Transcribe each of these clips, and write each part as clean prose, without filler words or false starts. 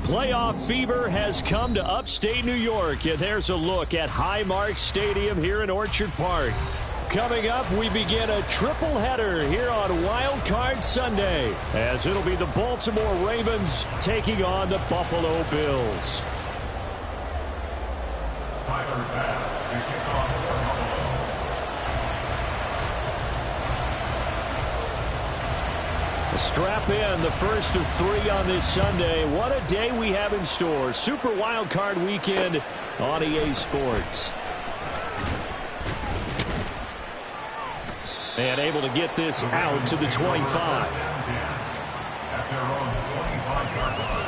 Playoff fever has come to upstate New York, and there's a look at Highmark Stadium here in Orchard Park. Coming up, we begin a triple header here on Wild Card Sunday, as it'll be the Baltimore Ravens taking on the Buffalo Bills. Tyler Bass to kick off for Buffalo. Strap in, the first of 3 on this Sunday. What a day we have in store. Super Wild Card Weekend on EA Sports. And able to get this out to the 25. At their own 25-yard line.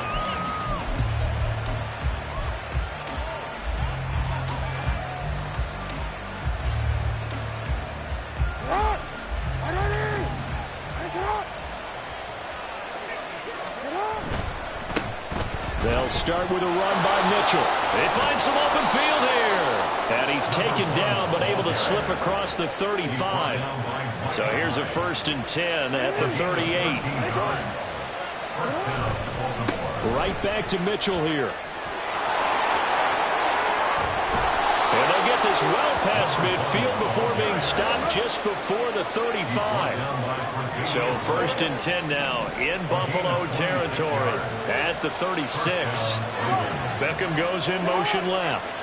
They'll start with a run by Mitchell. They find some open field here. And he's taken down, but able to slip across the 35. So here's a 1st and 10 at the 38. Right back to Mitchell here. And they'll get this well past midfield before being stopped just before the 35. So 1st and 10 now in Buffalo territory at the 36. Beckham goes in motion left.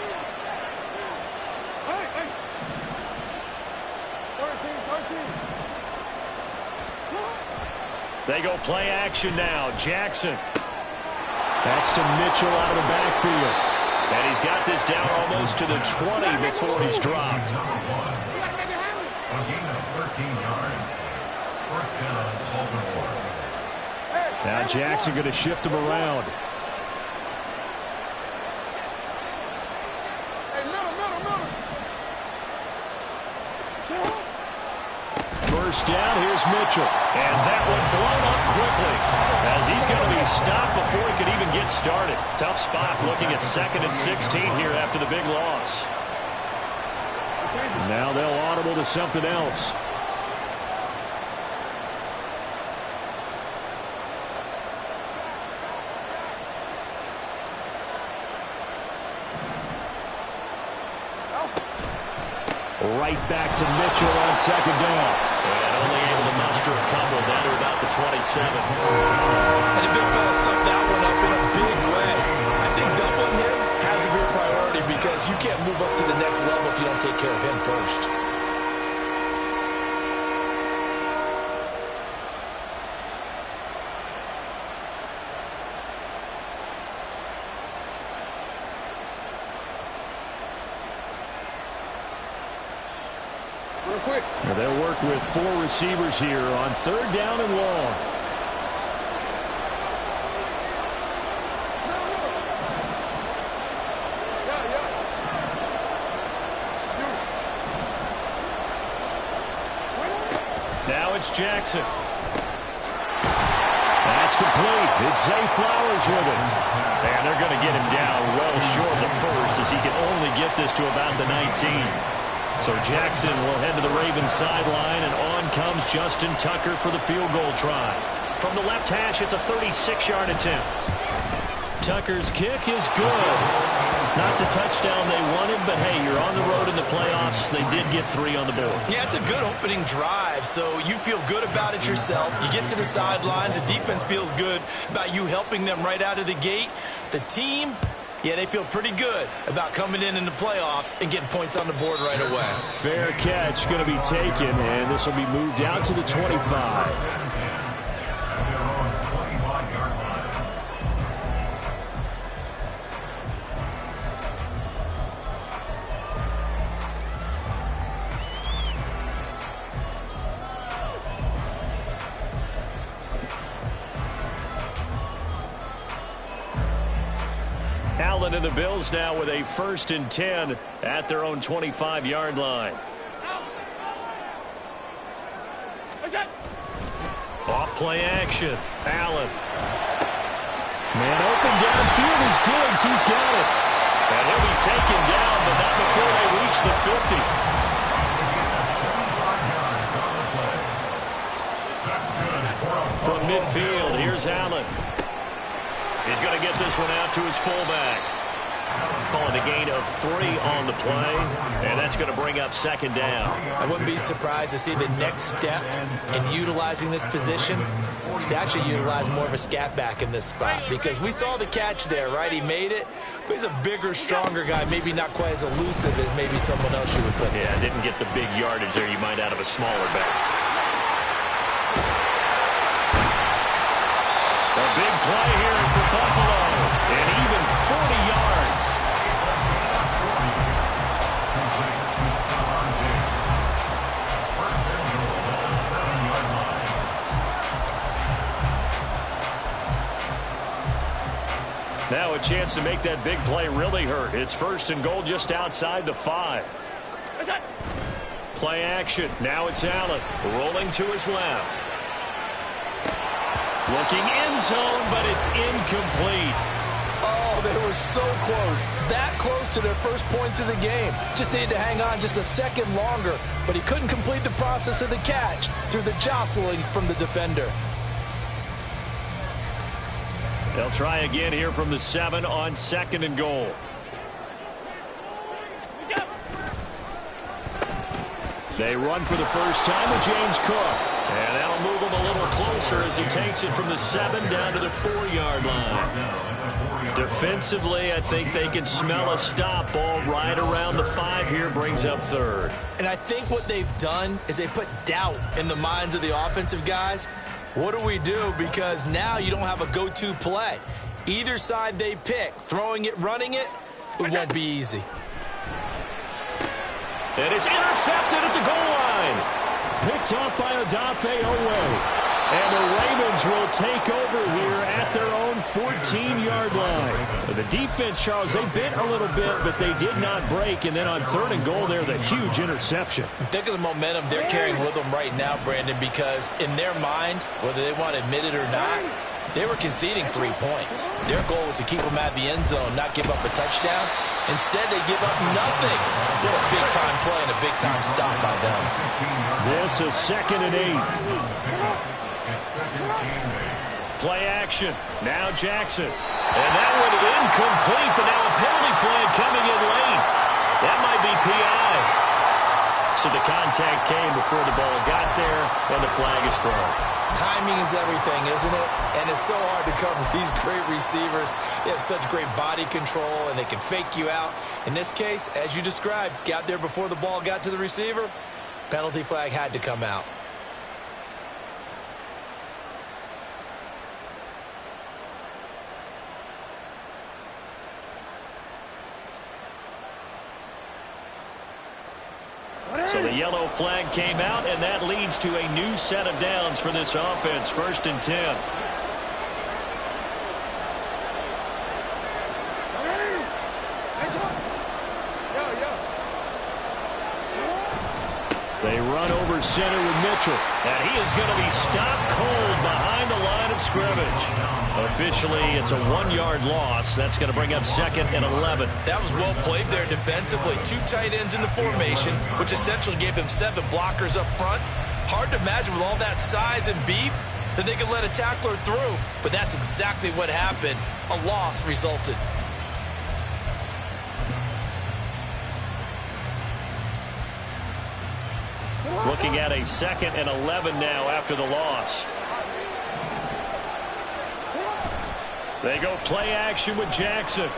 They go play action now. Jackson. That's to Mitchell out of the backfield. And he's got this down almost to the 20 before he's dropped. A gain of 13 yards. First down, Baltimore. Now Jackson going to shift him around. First down, here's Mitchell. And that one blown up quickly, as he's going to be stopped before he could even get started. Tough spot looking at 2nd and 16 here after the big loss. Now they'll audible to something else. Right back to Mitchell on 2nd down. And only able to muster a couple down to about the 27. And the big fella stuffed that one up in a big way. I think doubling him has to be a priority because you can't move up to the next level if you don't take care of him first. They'll work with 4 receivers here on 3rd down and long. Now it's Jackson. That's complete. It's Zay Flowers with it. And they're going to get him down well short of the first, as he can only get this to about the 19. So Jackson will head to the Ravens sideline, and on comes Justin Tucker for the field goal try. From the left hash, it's a 36-yard attempt. Tucker's kick is good. Not the touchdown they wanted, but hey, you're on the road in the playoffs. They did get 3 on the board. Yeah, it's a good opening drive, so you feel good about it yourself. You get to the sidelines, the defense feels good about you helping them right out of the gate. The team, yeah, they feel pretty good about coming in the playoffs and getting points on the board right away. Fair catch going to be taken, and this will be moved out to the 25. Allen and the Bills now with a 1st and 10 at their own 25-yard line. Off play action. Allen. Man open downfield is Diggs. He's got it. And he'll be taken down, but not before they reach the 50. From midfield, here's Allen. He's going to get this one out to his fullback. Calling a gain of 3 on the play, and that's going to bring up second down. I wouldn't be surprised to see the next step in utilizing this position is to actually utilize more of a scat back in this spot, because we saw the catch there, right? He made it, but he's a bigger, stronger guy, maybe not quite as elusive as maybe someone else you would put there. Yeah, didn't get the big yardage there you might out of a smaller back. A big play here for Buffalo, and even 40 yards. Now a chance to make that big play really hurt. It's 1st and goal just outside the 5. Play action. Now it's Allen rolling to his left. Looking end zone, but it's incomplete. Oh, they were so close. That close to their first points of the game. Just needed to hang on just a second longer, but he couldn't complete the process of the catch through the jostling from the defender. They'll try again here from the 7 on 2nd and goal. They run for the first time with James Cook. And that'll move him a little closer as he takes it from the 7 down to the 4-yard line. Defensively, I think they can smell a stop. Ball right around the 5 here, brings up 3rd. And I think what they've done is they put doubt in the minds of the offensive guys. What do we do? Because now you don't have a go-to play. Either side they pick, throwing it, running it, it won't be easy. And it's intercepted at the goal line. Picked off by Odafe Owe. And the Ravens will take over here at their own 14-yard line. The defense, Charles, they bit a little bit, but they did not break. And then on 3rd and goal there, the huge interception. Think of the momentum they're carrying with them right now, Brandon, because in their mind, whether they want to admit it or not, they were conceding 3 points. Their goal was to keep them at the end zone, not give up a touchdown. Instead, they give up nothing. What a big-time play and a big-time stop by them. This is 2nd and 8. Play action. Now Jackson. And that one incomplete, but now a penalty flag coming in late. That might be PI. So the contact came before the ball got there, and the flag is thrown. Timing is everything, isn't it? And it's so hard to cover these great receivers. They have such great body control, and they can fake you out. In this case, as you described, got there before the ball got to the receiver. Penalty flag had to come out. So the yellow flag came out, and that leads to a new set of downs for this offense. 1st and 10. They run over center with Mitchell. And he is going to be stopped cold behind the line of scrimmage. Officially, it's a 1-yard loss. That's going to bring up 2nd and 11. That was well played there defensively. 2 tight ends in the formation, which essentially gave them 7 blockers up front. Hard to imagine with all that size and beef that they could let a tackler through. But that's exactly what happened. A loss resulted. Looking at a 2nd and 11 now after the loss. They go play action with Jackson.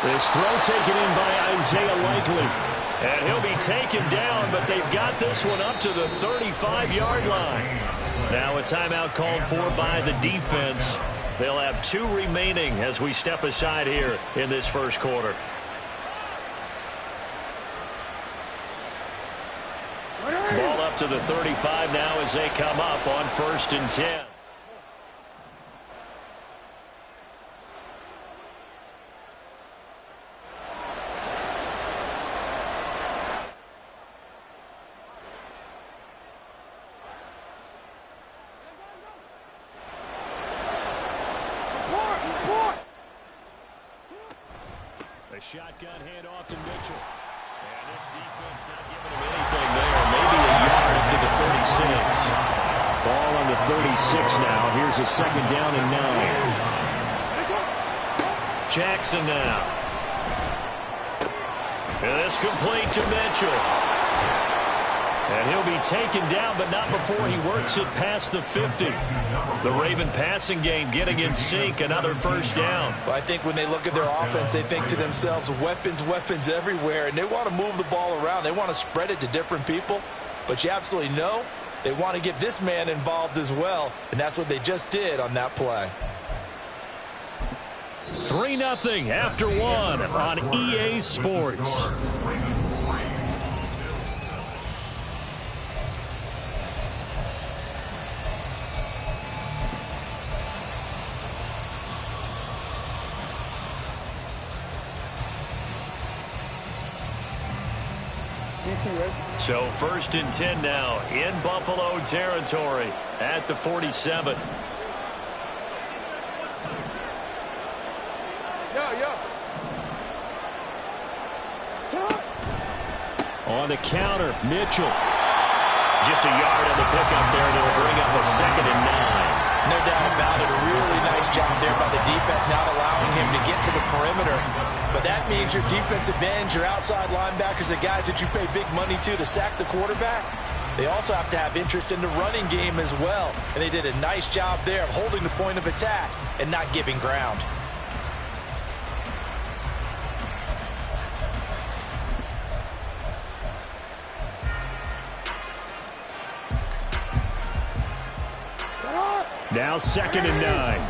This throw taken in by Isaiah Likely. And he'll be taken down, but they've got this one up to the 35-yard line. Now a timeout called for by the defense. They'll have 2 remaining as we step aside here in this first quarter. Ball up to the 35 now as they come up on 1st and 10. shotgun handoff to Mitchell. And this defense not giving him anything there. Maybe a yard up to the 36. Ball on the 36 now. Here's a second down and 9. Jackson now. And this complete to Mitchell. And he'll be taken down, but not before he works it past the 50. The Raven passing game getting in sync, another first down. Well, I think when they look at their offense, they think to themselves, weapons, weapons everywhere, and they want to move the ball around. They want to spread it to different people, but you absolutely know they want to get this man involved as well, and that's what they just did on that play. 3-0 after 1 on EA Sports. So 1st and 10 now in Buffalo territory at the 47. On the counter, Mitchell. Just a yard on the pickup there, and it'll bring up a 2nd and 9. No doubt about it. A really nice job there by the defense, not allowing him to get to the perimeter. But that means your defensive ends, your outside linebackers, the guys that you pay big money to sack the quarterback, they also have to have interest in the running game as well. And they did a nice job there of holding the point of attack and not giving ground. Now 2nd and 9.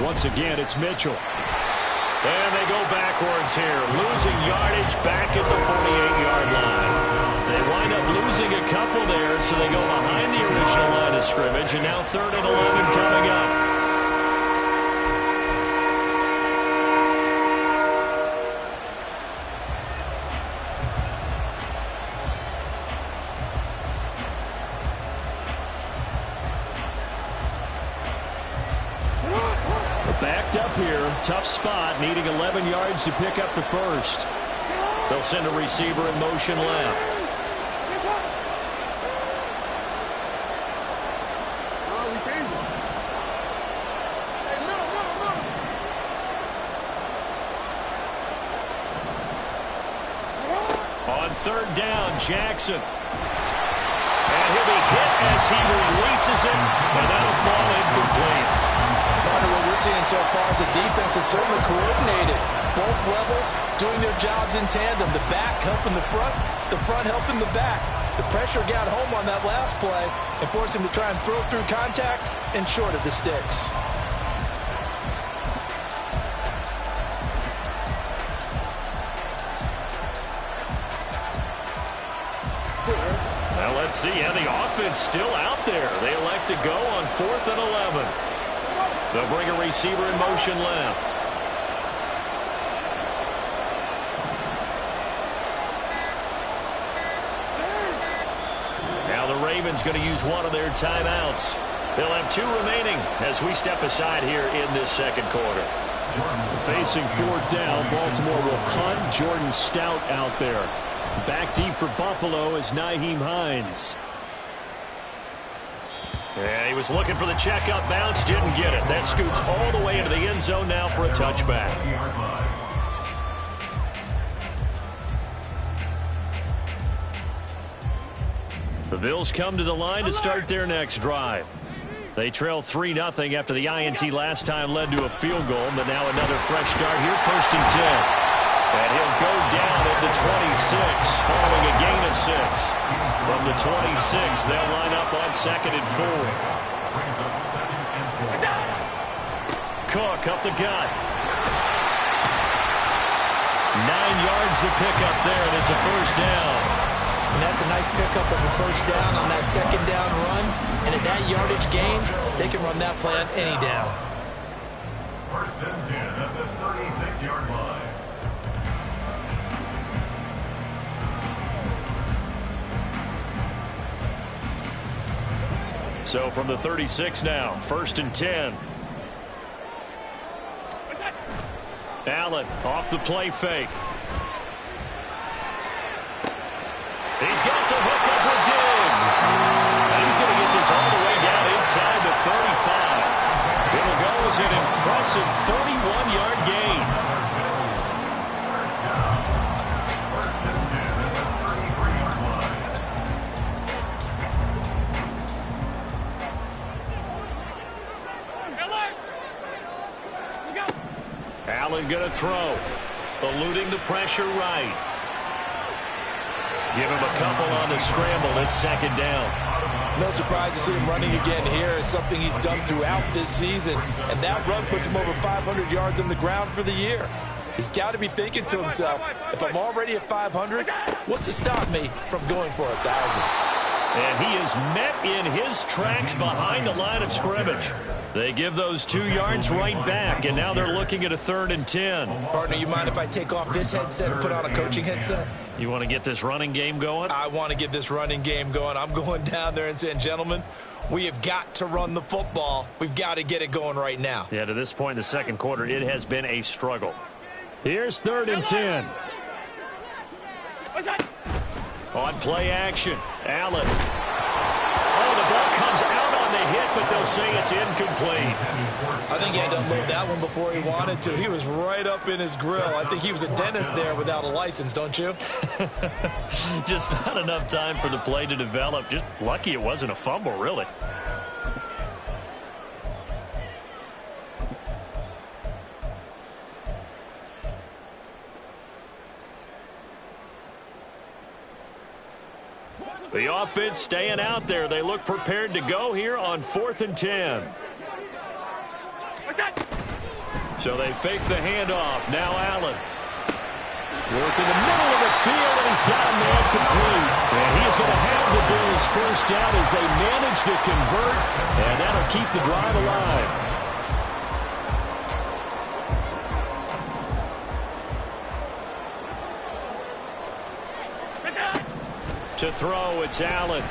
Once again, it's Mitchell. And they go backwards here, losing yardage back at the 48-yard line. They wind up losing a couple there, so they go behind the original line of scrimmage, and now 3rd and 11 coming up. Backed up here, tough spot, needing 11 yards to pick up the first. They'll send a receiver in motion left. On 3rd down, Jackson. And he'll be hit as he releases it, and that'll fall incomplete. Part of what we're seeing so far is the defense is certainly coordinated. Both levels doing their jobs in tandem. The back helping the front helping the back. The pressure got home on that last play and forced him to try and throw through contact and short of the sticks. Well, let's see. Yeah, the offense still out there. They elect to go on 4th and 11. They'll bring a receiver in motion left. Now the Ravens going to use one of their timeouts. They'll have 2 remaining as we step aside here in this 2nd quarter. Facing 4th down, Baltimore will punt. Jordan Stout out there. Back deep for Buffalo is Nyheim Hines. And he was looking for the check-up bounce, didn't get it. That scoots all the way into the end zone now for a touchback. The Bills come to the line to start their next drive. They trail 3-0 after the INT last time led to a field goal, but now another fresh start here, 1st and 10. And he'll go down at the 26, following a gain of 6. From the 26, they'll line up on 2nd and 4. Cook up the gut. 9 yards to pick up there, and it's a first down. And that's a nice pickup of a first down on that 2nd down run. And at that yardage gain, they can run that play on any down. 1st and 10 at the 36-yard line. So from the 36 now, 1st and 10. Allen off the play fake. He's got the hook up with Diggs. And he's going to get this all the way down inside the 35. It'll go as an impressive 31-yard gain. First and 10 at the 33-yard line. Allen going to throw. Eluding the pressure right. Give him a couple on the scramble. It's 2nd down. No surprise to see him running again here. It's something he's done throughout this season. And that run puts him over 500 yards on the ground for the year. He's got to be thinking to himself, if I'm already at 500, what's to stop me from going for 1,000? And he is met in his tracks behind the line of scrimmage. They give those 2 yards right back, and now they're looking at a 3rd and 10. Partner, you mind if I take off this headset and put on a coaching headset? You want to get this running game going? I want to get this running game going. I'm going down there and saying, gentlemen, we have got to run the football. We've got to get it going right now. Yeah, to this point in the 2nd quarter, it has been a struggle. Here's 3rd and 10. On play action, Allen. Oh, the ball comes out on the hit, but they'll say it's incomplete. I think he had to unload that one before he wanted to. He was right up in his grill. I think he was a dentist there without a license, don't you? Just not enough time for the play to develop. Just lucky it wasn't a fumble, really. The offense staying out there. They look prepared to go here on 4th and 10. So they fake the handoff. Now Allen. Working the middle of the field, and he's got a man complete. And he is going to have the Bills first down as they manage to convert, and that'll keep the drive alive. To throw, it's Allen.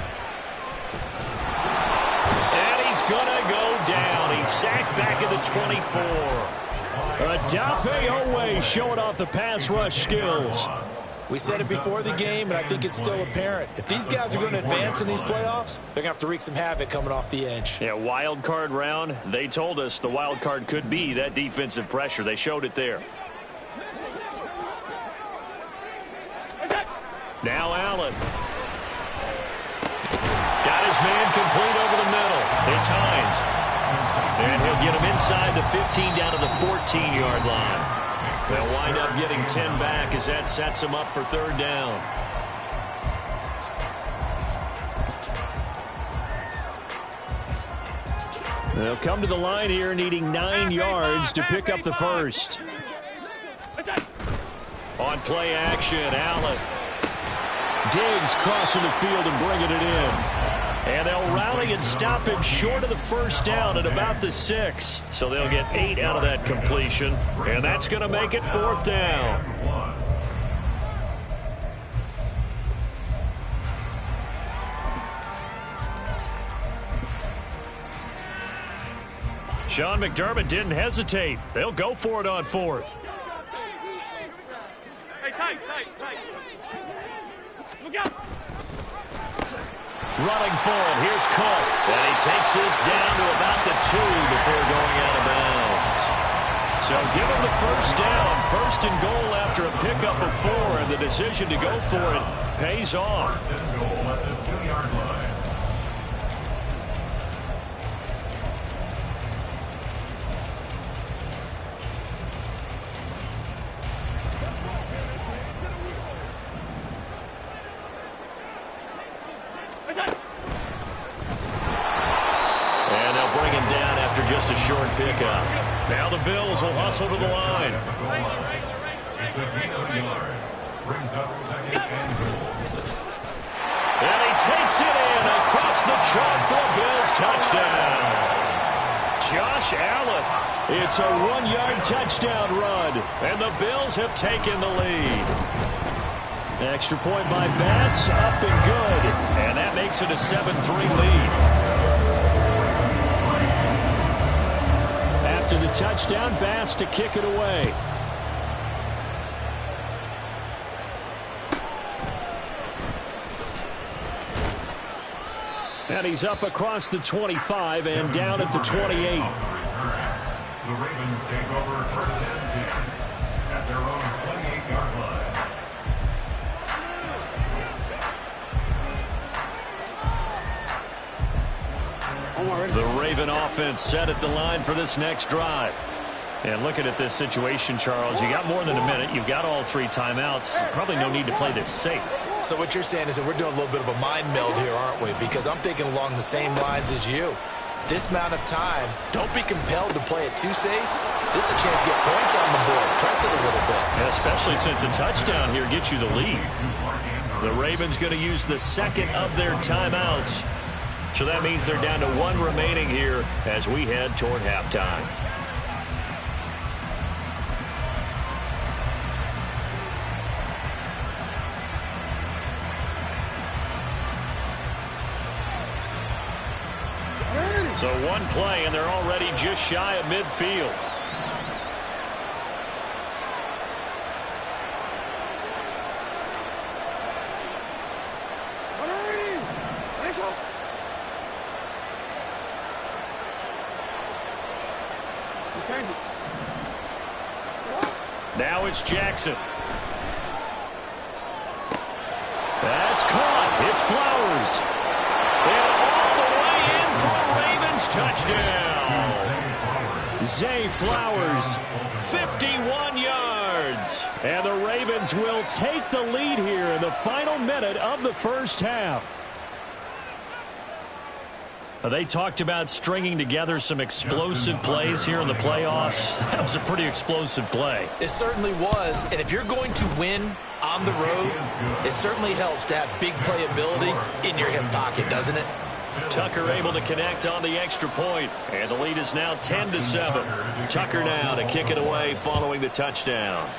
And he's going to go down. He's sacked back at the 24. Adafe Owe showing off the pass rush skills. We said it before the game, and I think it's still apparent. If these guys are going to advance in these playoffs, they're going to have to wreak some havoc coming off the edge. Yeah, wild card round. They told us the wild card could be that defensive pressure. They showed it there. Now Allen. Got his man complete over the middle. It's Hines. And he'll get him inside the 15 down to the 14-yard line. They'll wind up getting 10 back as that sets him up for 3rd down. They'll come to the line here needing 9 yards to pick up the first. On play action, Allen. Diggs crossing the field and bringing it in. And they'll rally and stop him short of the first down at about the 6. So they'll get 8 out of that completion. And that's going to make it 4th down. Sean McDermott didn't hesitate. They'll go for it on 4th. Hey, tight. Look out. Running for it. Here's Cook. And he takes this down to about the 2 before going out of bounds. So give him the first down. 1st and goal after a pickup of 4. And the decision to go for it pays off. 1st and goal at the 2-yard line. And they'll bring him down after just a short pickup. Now the Bills will hustle to the line. It's a gain of a yard. Brings up 2nd and goal. And he takes it in across the chalk for a Bills touchdown. Josh Allen. It's a 1-yard touchdown run. And the Bills have taken the lead. Extra point by Bass, up and good. And that makes it a 7-3 lead. touchdown pass to kick it away. And he's up across the 25 and down at the 28. The Ravens take over first and 10 at their own 28-yard line. The Raven offense set at the line for this next drive. And looking at this situation, Charles, you got more than a minute. You've got all 3 timeouts. Probably no need to play this safe. So what you're saying is that we're doing a little bit of a mind meld here, aren't we? Because I'm thinking along the same lines as you. This amount of time, don't be compelled to play it too safe. This is a chance to get points on the board. Press it a little bit. And especially since a touchdown here gets you the lead. The Ravens going to use the second of their timeouts. So that means they're down to 1 remaining here as we head toward halftime. So 1 play, and they're already just shy of midfield. Now it's Jackson. That's caught. It's Flowers. And all the way in for a Ravens touchdown. Zay Flowers, 51 yards. And the Ravens will take the lead here in the final minute of the first half. They talked about stringing together some explosive plays here in the playoffs. That was a pretty explosive play. It certainly was. And if you're going to win on the road, it certainly helps to have big playability in your hip pocket, doesn't it? Tucker able to connect on the extra point. And the lead is now 10-7. Tucker now to kick it away following the touchdown.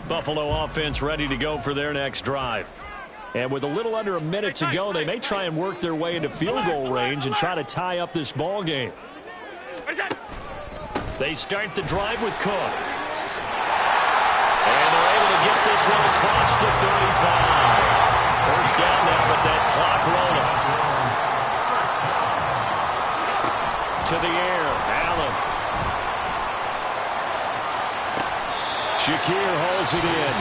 Buffalo offense ready to go for their next drive. And with a little under a minute to go, they may try and work their way into field goal range and try to tie up this ball game. They start the drive with Cook. And they're able to get this one across the 35. First down now with that clock rolling. To the air, Allen. Shakir holds it in.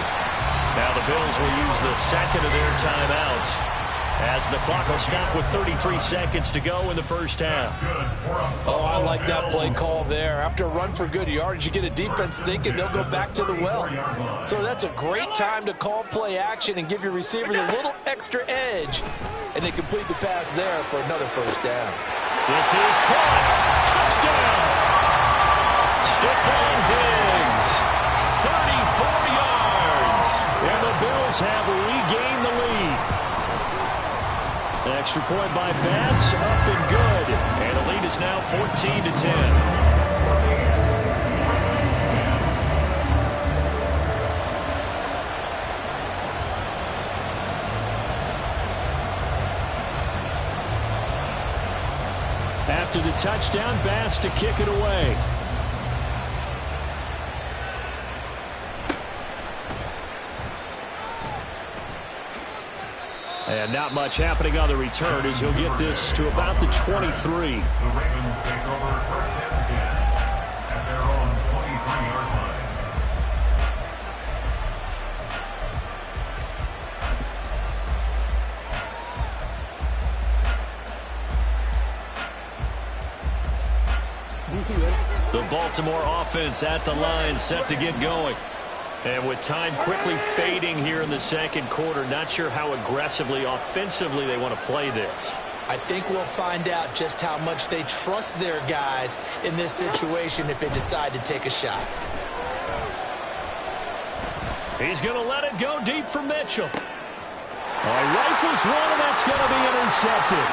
Now the Bills will use the second of their timeouts as the clock will stop with 33 seconds to go in the first half. Oh, I like that play call there. After a run for good yardage, you get a defense thinking they'll go back to the well. So that's a great time to call play action and give your receivers a little extra edge. And they complete the pass there for another first down. This is caught. Touchdown. Stephon Diggs. 34 yards. And the Bills have regained the lead. The extra point by Bass, up and good. And the lead is now 14-10. After the touchdown, Bass to kick it away. And not much happening on the return as he'll get this to about the 23. The Ravens take over first and 10 at their own 23-yard line. The Baltimore offense at the line, set to get going. And with time quickly fading here in the second quarter, not sure how aggressively, offensively they want to play this. I think we'll find out just how much they trust their guys in this situation if they decide to take a shot. He's going to let it go deep for Mitchell. He rifles one, and that's going to be intercepted.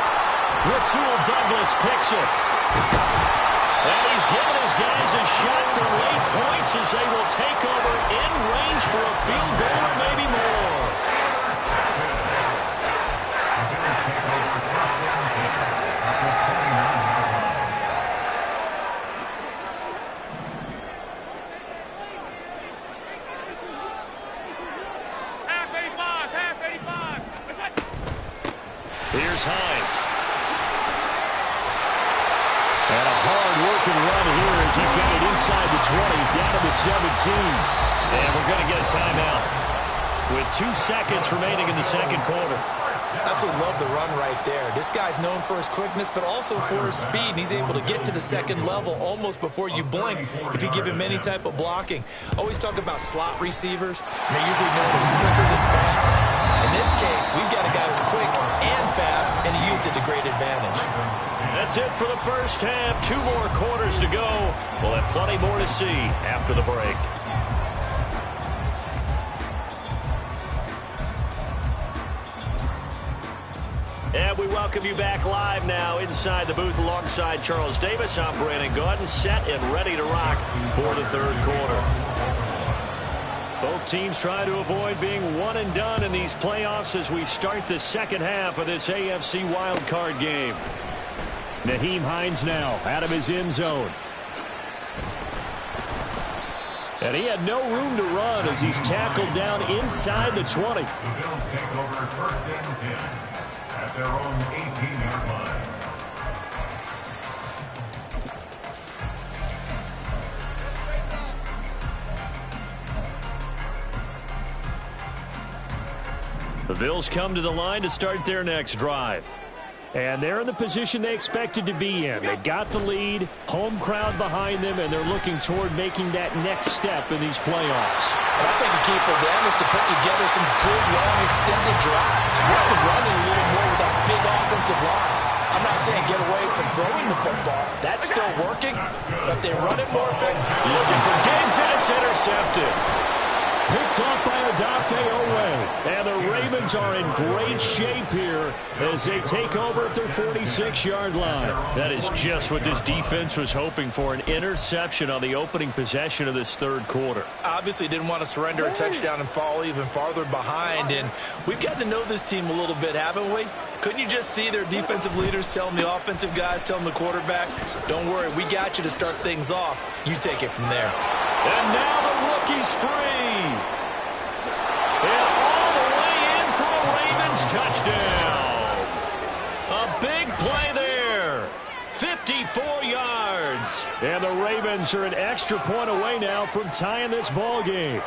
Rasul Douglas picks it. And he's given his guys a shot for late points as they will take over in range for a field goal or maybe more. Here's Hines. And a hard-working run here as he's got it inside the 20, down to the 17. And we're going to get a timeout with 2 seconds remaining in the second quarter. Absolutely love the run right there. This guy's known for his quickness, but also for his speed. He's able to get to the second level almost before you blink if you give him any type of blocking. Always talk about slot receivers, and they're usually known as quicker than fast. In this case, we've got a guy who's quick and fast, and he used it to great advantage. That's it for the first half. 2 more quarters to go. We'll have plenty more to see after the break. And we welcome you back live now inside the booth alongside Charles Davis. I'm Brandon Gaudin, set and ready to rock for the third quarter. Both teams try to avoid being one and done in these playoffs as we start the second half of this AFC wildcard game. Nyheim Hines now out of his end zone. And he had no room to run as he's tackled down inside the 20. The Bills take over first and 10 at their own 18-yard line. The Bills come to the line to start their next drive. And they're in the position they expected to be in. They got the lead, home crowd behind them, and they're looking toward making that next step in these playoffs. I think the key for them is to put together some good, long, extended drives. We have to run it a little more with that big offensive line. I'm not saying get away from throwing the football. That's still working, but they run it more effectively. Looking for Diggs, and it's intercepted. Picked off by Odafe Oweh. And the Ravens are in great shape here as they take over at their 46-yard line. That is just what this defense was hoping for, an interception on the opening possession of this third quarter. Obviously didn't want to surrender a touchdown and fall even farther behind. And we've gotten to know this team a little bit, haven't we? Couldn't you just see their defensive leaders telling the offensive guys, telling the quarterback, don't worry, we got you to start things off. You take it from there. And now the rookie's free. And all the way in for a Ravens touchdown. A big play there. 54 yards. And the Ravens are an extra point away now from tying this ball game.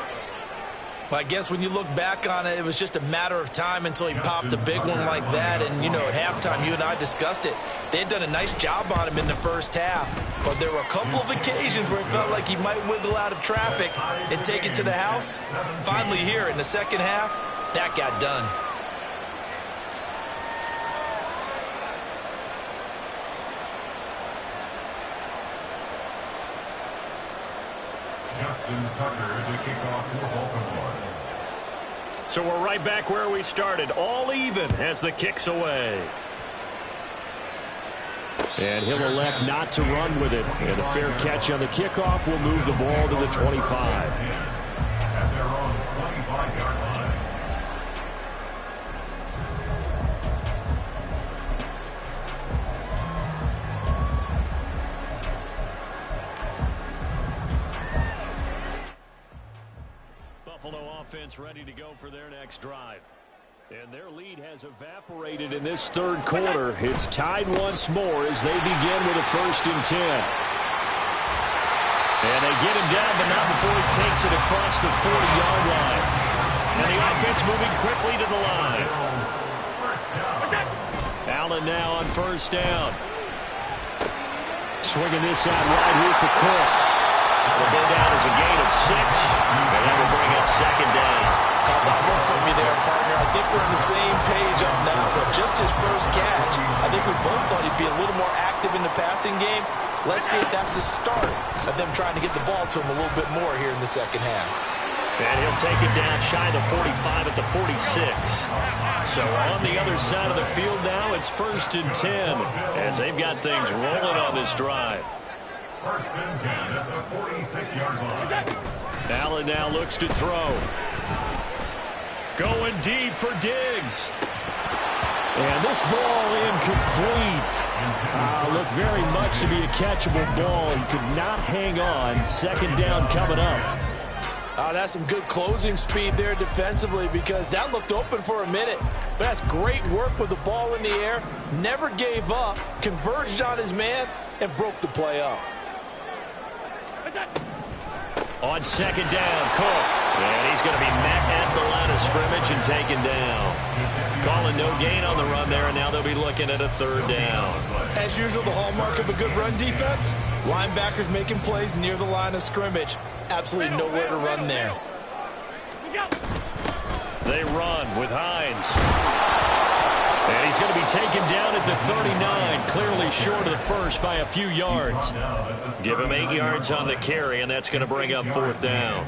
Well, I guess when you look back on it, it was just a matter of time until he popped a big one like that. And, you know, at halftime, you and I discussed it. They had done a nice job on him in the first half. But there were a couple of occasions where it felt like he might wiggle out of traffic and take it to the house. Finally here in the second half, that got done. Justin Tucker to kick off for Baltimore. So we're right back where we started, all even as the kick's away. And he'll elect not to run with it. And a fair catch on the kickoff will move the ball to the 25. At their own 25-yard line. Buffalo offense ready to go for their next drive. And their lead has evaporated in this third quarter. It's tied once more as they begin with a 1st and 10. And they get him down, but not before he takes it across the 40-yard line. And the offense moving quickly to the line. Allen now on 1st down. Swinging this out right here for Cook. Will go down as a gain of 6. And that will bring up 2nd down. Caught that one from me there, partner. I think we're on the same page up now, but just his first catch. I think we both thought he'd be a little more active in the passing game. Let's see if that's the start of them trying to get the ball to him a little bit more here in the second half. And he'll take it down shy of the 45 at the 46. So on the other side of the field now, it's 1st and 10 as they've got things rolling on this drive. 1st and 10 at the 46-yard line. Allen now looks to throw. Going deep for Diggs. And this ball incomplete. Looked very much to be a catchable ball. He could not hang on. 2nd down coming up. That's some good closing speed there defensively because that looked open for a minute. But that's great work with the ball in the air. Never gave up, converged on his man, and broke the play up. On 2nd down, Cook. And he's going to be met at the line of scrimmage and taken down. Calling no gain on the run there, and now they'll be looking at a 3rd down. As usual, the hallmark of a good run defense, linebackers making plays near the line of scrimmage. Absolutely nowhere to run there. They run with Hines. And he's going to be taken down at the 39, clearly short of the first by a few yards. Give him 8 yards on the carry, and that's going to bring up 4th down.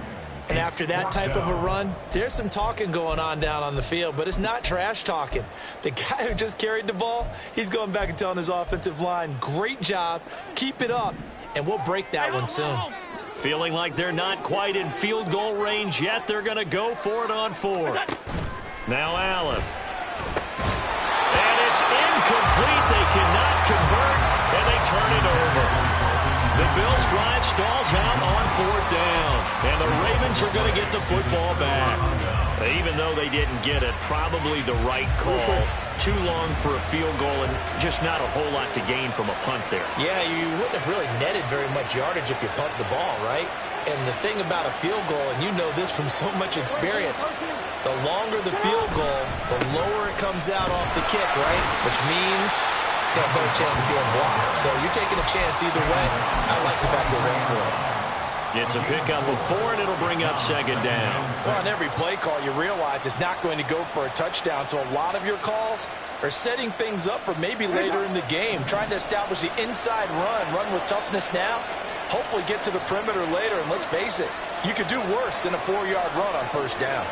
And after that type of a run, there's some talking going on down on the field, but it's not trash talking. The guy who just carried the ball, he's going back and telling his offensive line, great job, keep it up, and we'll break that one soon. Feeling like they're not quite in field goal range yet, they're going to go for it on 4th. Now Allen. And it's incomplete. They cannot convert, and they turn it over. The Bills' drive stalls out on 4th down, and the Ravens are going to get the football back. Even though they didn't get it, probably the right call. Too long for a field goal and just not a whole lot to gain from a punt there. Yeah, you wouldn't have really netted very much yardage if you punt the ball, right? And the thing about a field goal, and you know this from so much experience, the longer the field goal, the lower it comes out off the kick, right? Which means it's got a better chance of being blocked. So you're taking a chance either way. I like the fact they went for it. It's a pickup of 4, and it'll bring up 2nd down. Well, on every play call, you realize it's not going to go for a touchdown. So a lot of your calls are setting things up for maybe later in the game, trying to establish the inside run with toughness now, hopefully get to the perimeter later. And let's face it, you could do worse than a 4-yard run on 1st down.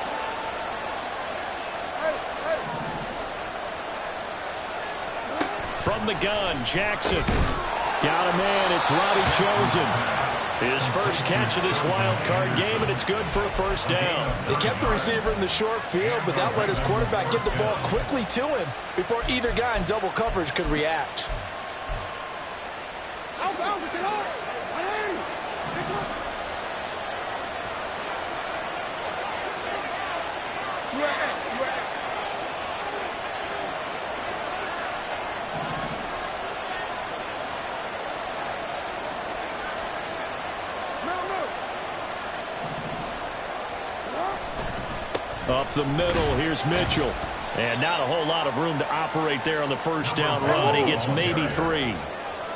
From the gun, Jackson. Got a man, it's Robbie Chosen. His first catch of this wild card game, and it's good for a 1st down. They kept the receiver in the short field, but that let his quarterback get the ball quickly to him before either guy in double coverage could react. Up the middle, here's Mitchell. And not a whole lot of room to operate there on the 1st down run. He gets maybe 3.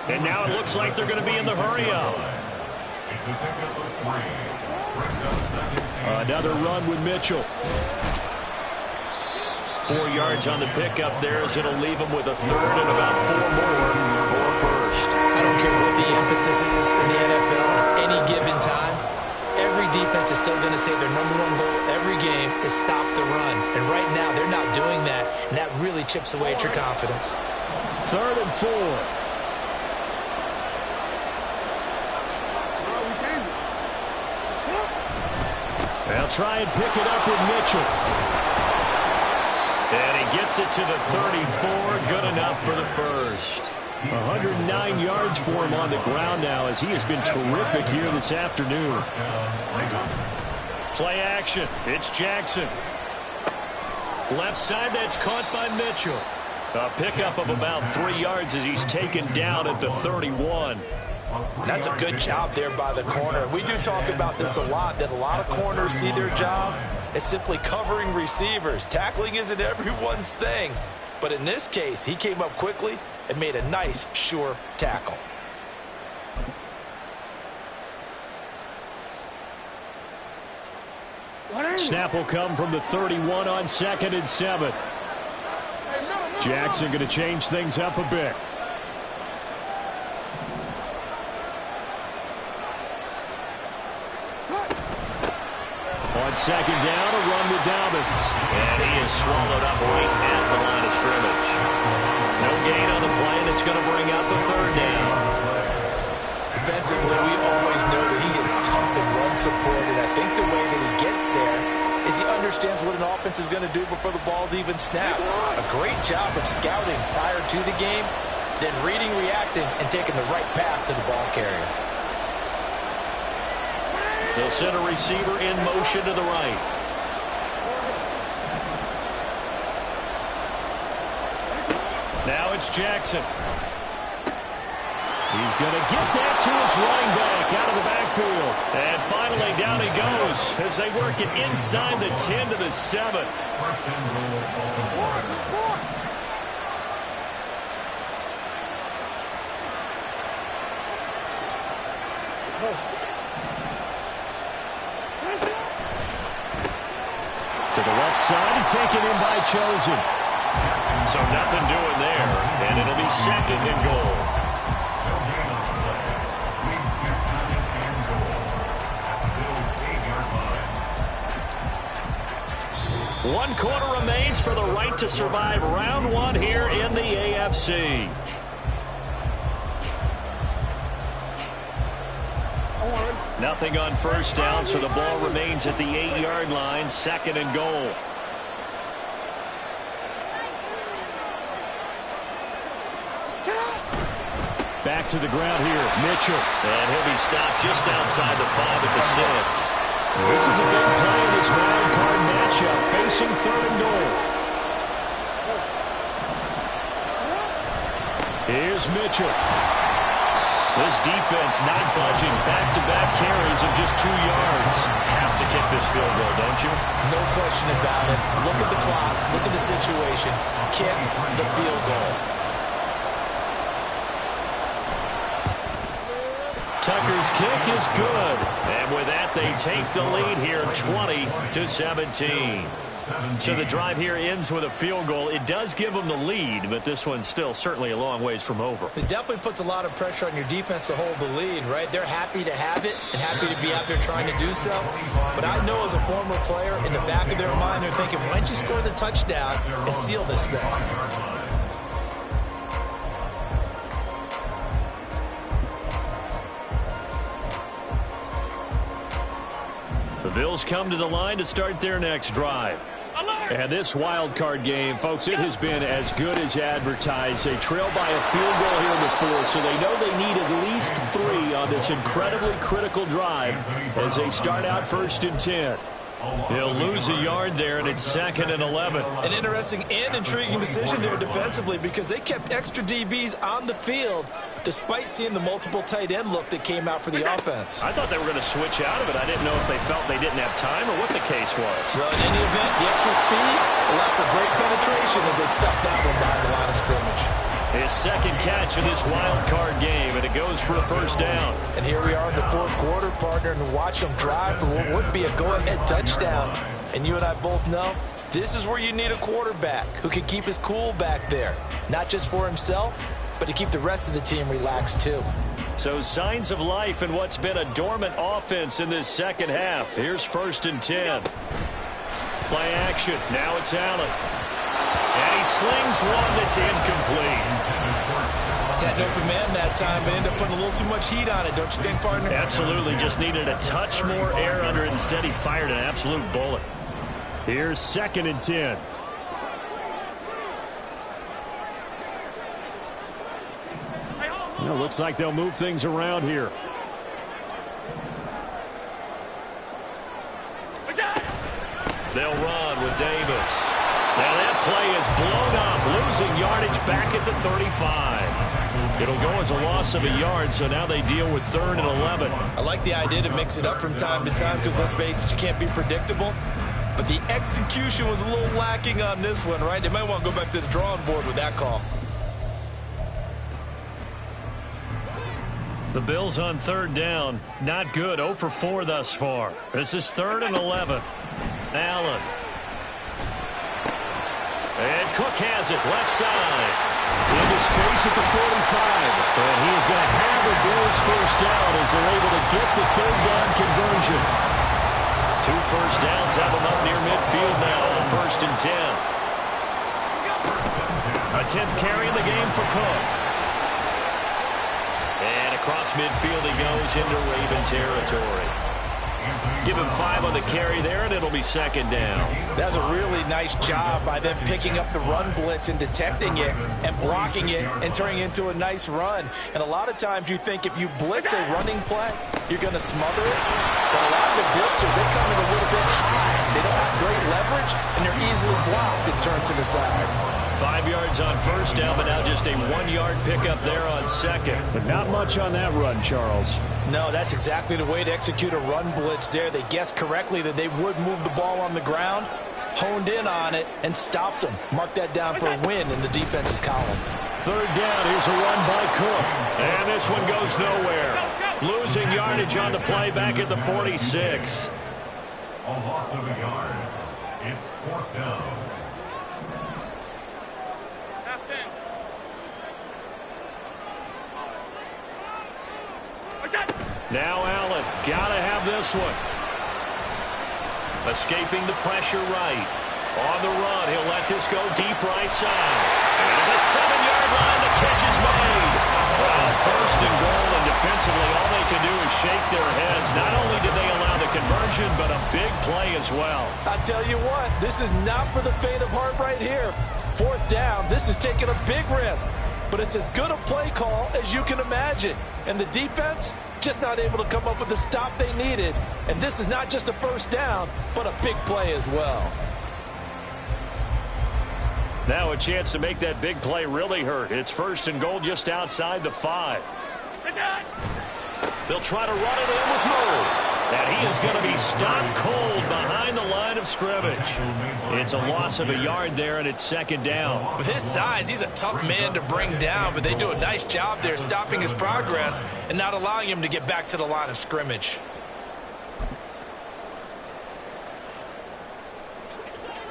And now it looks like they're going to be in the hurry-up. Another run with Mitchell. 4 yards on the pickup there as it'll leave him with a 3rd and about 4 more for 1st. I don't care what the emphasis is in the NFL at any given time. Every defense is still going to say their #1 goal every game is stop the run. And right now, they're not doing that, and that really chips away at your confidence. 3rd and 4. They'll try and pick it up with Mitchell. And he gets it to the 34. Good enough for the 1st. 109 yards for him on the ground now as he has been terrific here this afternoon. Play action. It's Jackson. Left side, that's caught by Mitchell. A pickup of about 3 yards as he's taken down at the 31. That's a good job there by the corner. We do talk about this a lot, that a lot of corners see their job as simply covering receivers. Tackling isn't everyone's thing. But in this case, he came up quickly and made a nice, sure tackle. Snap will come from the 31 on 2nd and 7. Jackson going to change things up a bit. On On second down, a run with Dobbins. And he is swallowed up right at the line of scrimmage. No gain on the play, and it's going to bring out the third down. Defensively, we always know that he is tough and run support, and I think the way that he gets there is he understands what an offense is going to do before the ball's even snapped. A great job of scouting prior to the game, then reading, reacting, and taking the right path to the ball carrier. They'll send a receiver in motion to the right. Now it's Jackson. He's going to get that to his running back out of the backfield. And finally down he goes as they work it inside the 10 to the 7. To the left side and taken in by Chosen. So nothing doing there, and it'll be second and goal. One quarter remains for the right to survive round one here in the AFC. Nothing on first down, so the ball remains at the 8-yard line, second and goal. Back to the ground here, Mitchell. And he'll be stopped just outside the 5 at the 6. This is a big play in this wild card matchup, facing third and goal. Here's Mitchell. This defense not budging. Back-to-back carries of just 2 yards. Have to kick this field goal, don't you? No question about it. Look at the clock. Look at the situation. Kick the field goal. Tucker's kick is good. And with that, they take the lead here 20-17. So the drive here ends with a field goal. It does give them the lead, but this one's still certainly a long ways from over. It definitely puts a lot of pressure on your defense to hold the lead, right? They're happy to have it and happy to be out there trying to do so. But I know as a former player, in the back of their mind, they're thinking, why don't you score the touchdown and seal this thing? The Bills come to the line to start their next drive. And this wild card game, folks, it has been as good as advertised. They trail by a field goal here in the 4th, so they know they need at least 3 on this incredibly critical drive as they start out 1st and 10. He'll lose a yard there, and it's 2nd and 11. An interesting and intriguing decision there defensively because they kept extra DBs on the field despite seeing the multiple tight end look that came out for the offense. I thought they were going to switch out of it. I didn't know if they felt they didn't have time or what the case was. Well, in any event, the extra speed allowed for great penetration as they stuffed that one by the line of scrimmage. His second catch of this wild card game, and it goes for a first down. And here we are in the 4th quarter, partner, and watch them drive for what would be a go-ahead touchdown. And you and I both know this is where you need a quarterback who can keep his cool back there, not just for himself, but to keep the rest of the team relaxed too. So signs of life in what's been a dormant offense in this second half. Here's 1st and 10. Play action. Now it's Allen. And he slings one that's incomplete. Had an open man that time, but ended up putting a little too much heat on it, don't you think, partner? Absolutely. Just needed a touch more air under it. Instead, he fired an absolute bullet. Here's 2nd and 10. Well, looks like they'll move things around here. They'll run with Davis. Now that play is blown up, losing yardage back at the 35. It'll go as a loss of a yard, so now they deal with 3rd and 11. I like the idea to mix it up from time to time because, let's face it, you can't be predictable. But the execution was a little lacking on this one, right? They might want to go back to the drawing board with that call. The Bills on 3rd down. Not good. 0 for 4 thus far. This is 3rd and 11. Allen. And Cook has it, left side. Into space at the 45. And he is going to have a Bills first down as they're able to get the 3rd down conversion. 2 first downs have them up near midfield now on 1st and 10. A 10th carry in the game for Cook. And across midfield he goes into Raven territory. Give him 5 on the carry there, and it'll be 2nd down. That's a really nice job by them picking up the run blitz and detecting it and blocking it and turning it into a nice run. And a lot of times you think if you blitz a running play, you're going to smother it. But a lot of the blitzers, they come in a little bit high. They don't have great leverage, and they're easily blocked and turned to the side. 5 yards on 1st down, but now just a 1-yard pickup there on 2nd. But not much on that run, Charles. No, that's exactly the way to execute a run blitz there. They guessed correctly that they would move the ball on the ground, honed in on it, and stopped them. Mark that down for a win in the defense's column. 3rd down, here's a run by Cook. And this one goes nowhere. Losing yardage on the play back at the 46. A loss of a yard. It's 4th down. Now Allen, gotta have this one. Escaping the pressure right. On the run, he'll let this go deep right side. And at the 7-yard line, the catch is made. Well, 1st and goal, and defensively, all they can do is shake their heads. Not only did they allow the conversion, but a big play as well. I tell you what, this is not for the faint of heart right here. 4th down, this is taking a big risk. But it's as good a play call as you can imagine. And the defense, just not able to come up with the stop they needed. And this is not just a 1st down, but a big play as well. Now a chance to make that big play really hurt. It's 1st and goal just outside the 5. They'll try to run it in with Murray. And he is going to be stopped cold behind the line of scrimmage. It's a loss of a yard there, and it's 2nd down. With his size, he's a tough man to bring down, but they do a nice job there stopping his progress and not allowing him to get back to the line of scrimmage.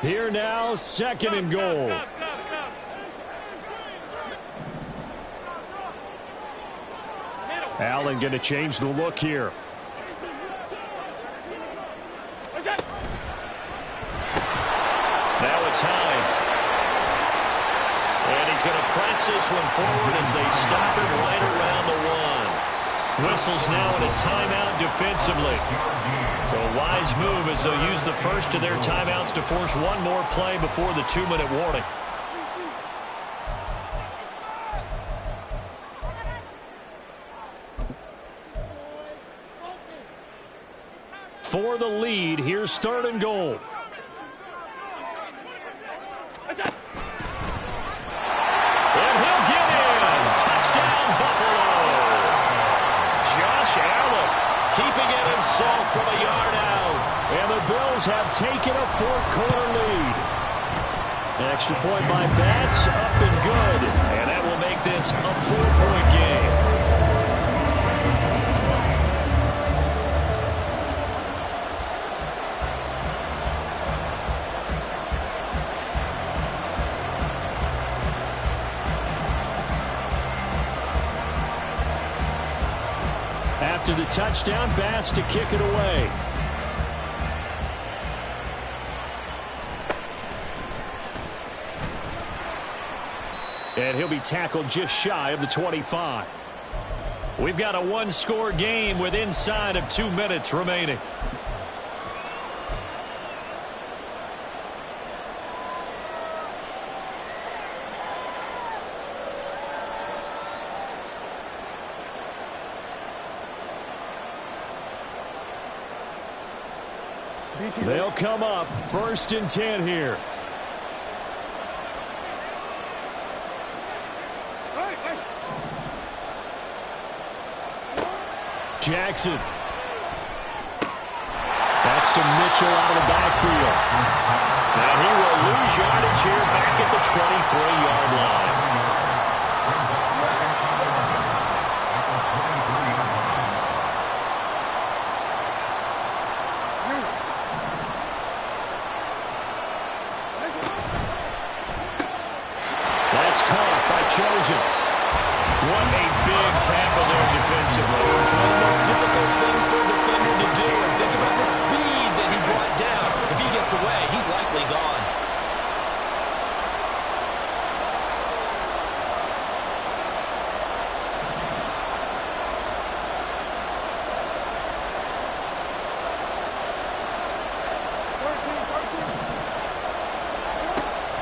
Here now, 2nd and goal. Allen going to change the look here. Now it's Hines. And he's going to press this one forward as they stop it right around the 1. Whistles now in a timeout defensively. So a wise move as they'll use the first of their timeouts to force one more play before the 2-minute warning. For the lead, here's 3rd and goal. And he'll get in. Touchdown, Buffalo. Josh Allen keeping it himself from a yard out. And the Bills have taken a 4th quarter lead. Extra point by Bass, up and good. And that will make this a 4-point game. After the touchdown, Bass to kick it away. And he'll be tackled just shy of the 25. We've got a 1-score game with inside of 2 minutes remaining. They'll come up 1st and 10 here. Jackson. That's to Mitchell out of the backfield. And he will lose yardage here back at the 23-yard line. That's caught by Chosen. What a big tackle there defensively. One of the most difficult things for a defender to do. And think about the speed that he brought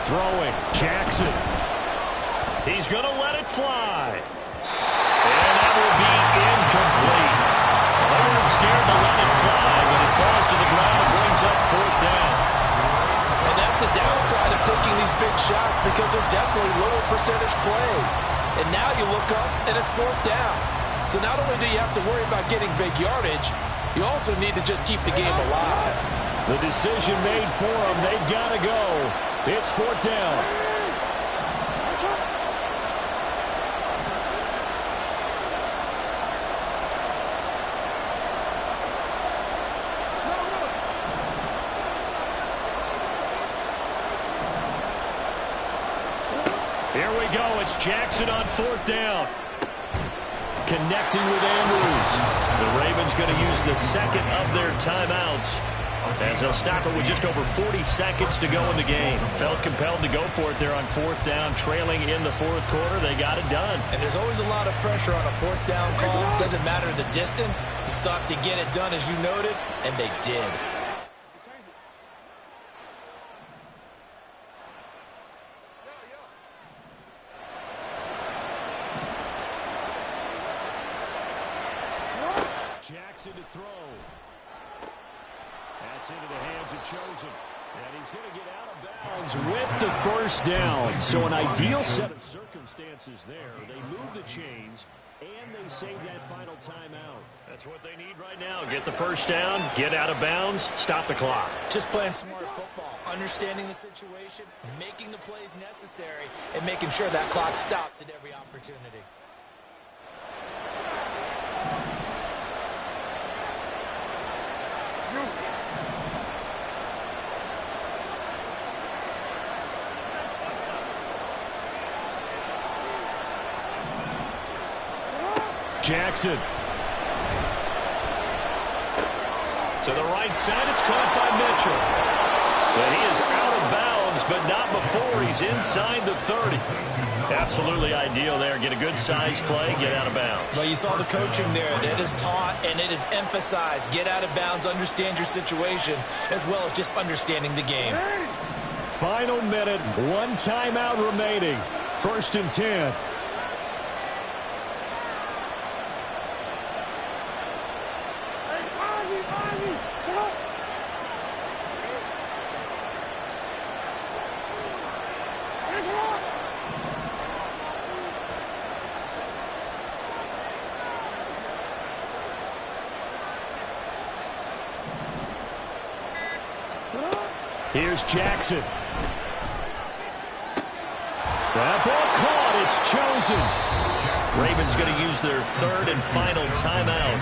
Throwing. Jackson. He's going to let it fly. And that will be incomplete. They weren't scared to let it fly. When it falls to the ground, it brings up 4th down. And that's the downside of taking these big shots because they're definitely lower percentage plays. And now you look up, and it's 4th down. So not only do you have to worry about getting big yardage, you also need to just keep the game alive. The decision made for them. They've got to go. It's 4th down. Here we go. It's Jackson on 4th down. Connecting with Andrews. The Ravens going to use the second of their timeouts, as they'll stop it with just over 40 seconds to go in the game. Felt compelled to go for it there on 4th down, trailing in the 4th quarter. They got it done. And there's always a lot of pressure on a 4th down call. Doesn't matter the distance. You stop to get it done, as you noted, and they did. Jackson to throw. That's into the hands of Chosen. And he's going to get out of bounds with the 1st down. So an ideal set of circumstances there. They move the chains, and they save that final timeout. That's what they need right now. Get the 1st down, get out of bounds, stop the clock. Just playing smart football, understanding the situation, making the plays necessary, and making sure that clock stops at every opportunity. Jackson. To the right side, it's caught by Mitchell. But he is out of bounds, but not before he's inside the 30. Absolutely ideal there. Get a good size play, get out of bounds. Well, you saw the coaching there. That is taught and it is emphasized. Get out of bounds, understand your situation, as well as just understanding the game. Final minute, 1 timeout remaining. 1st and 10. Here's Jackson. That ball caught. It's Chosen. Ravens going to use their 3rd and final timeout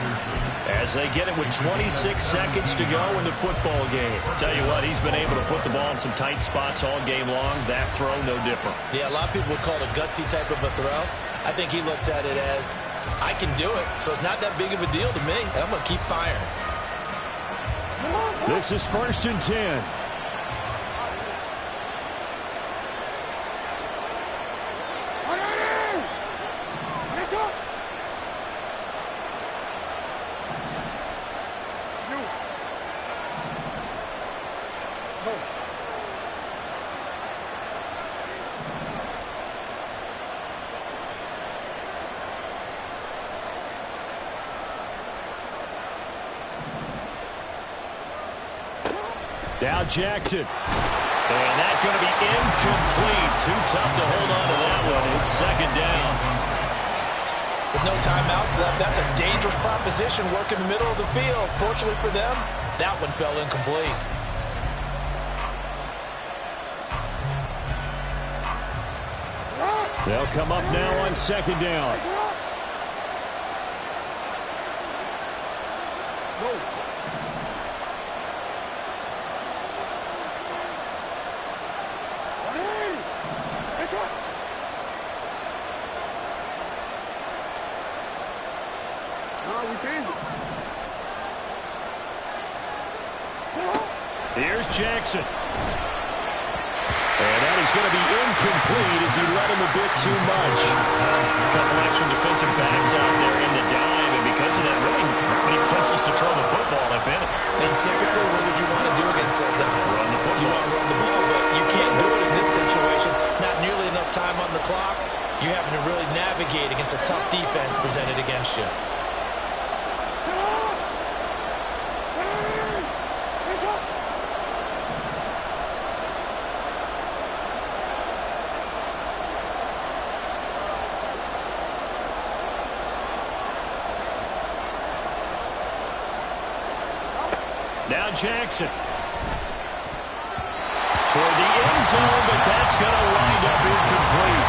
as they get it with 26 seconds to go in the football game. Tell you what, he's been able to put the ball in some tight spots all game long. That throw, no different. Yeah, a lot of people would call it a gutsy type of a throw. I think he looks at it as, I can do it, so it's not that big of a deal to me, and I'm going to keep firing. This is 1st and 10. Now Jackson. And that's going to be incomplete. Too tough to hold on to that one. It's 2nd down. With no timeouts left, that's a dangerous proposition. Work in the middle of the field. Fortunately for them, that one fell incomplete. They'll come up now on 2nd down. Here's Jackson. And that is going to be incomplete as he led him a bit too much. A couple extra defensive backs out there in the dime, and because of that, really not many places to throw the football, if any. And typically, what would you want to do against that dime? Run the football. You want to run the ball, but you can't do it in this situation. defense presented against you. Now Jackson. Toward the end zone, but that's going to wind up incomplete.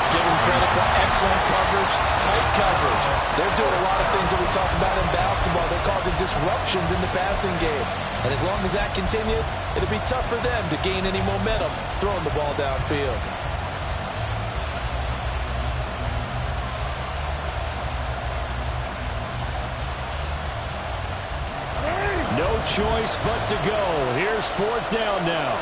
Give them credit for excellent coverage, tight coverage. They're doing a lot of things that we talk about in basketball. They're causing disruptions in the passing game. And as long as that continues, it'll be tough for them to gain any momentum throwing the ball downfield. No choice but to go. Here's fourth down now.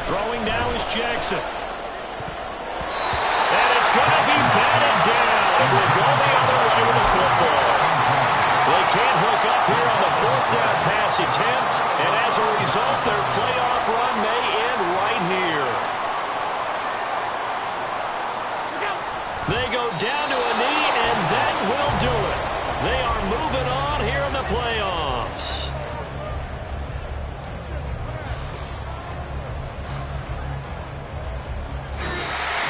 Throwing now is Jackson. And it's going to be batted down. It will go the other way with the football. They can't hook up here on the fourth down pass attempt. And as a result, their playoff run may end right here. They go down to a knee, and that will do it. They are moving on here in the playoffs.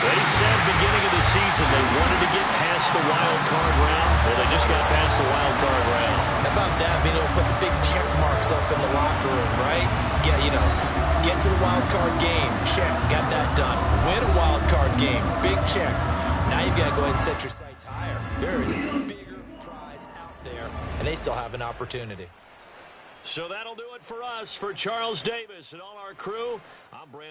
They said beginning of the season they wanted to get past the wild card round. Well, they just got past the wild card round. How about that, being able to put the big check marks up in the locker room, right? Yeah, get to the wild card game. Check, got that done. Win a wild card game. Big check. Now you've got to go ahead and set your sights higher. There is a bigger prize out there, and they still have an opportunity. So that'll do it for us. For Charles Davis and all our crew, I'm Brandon.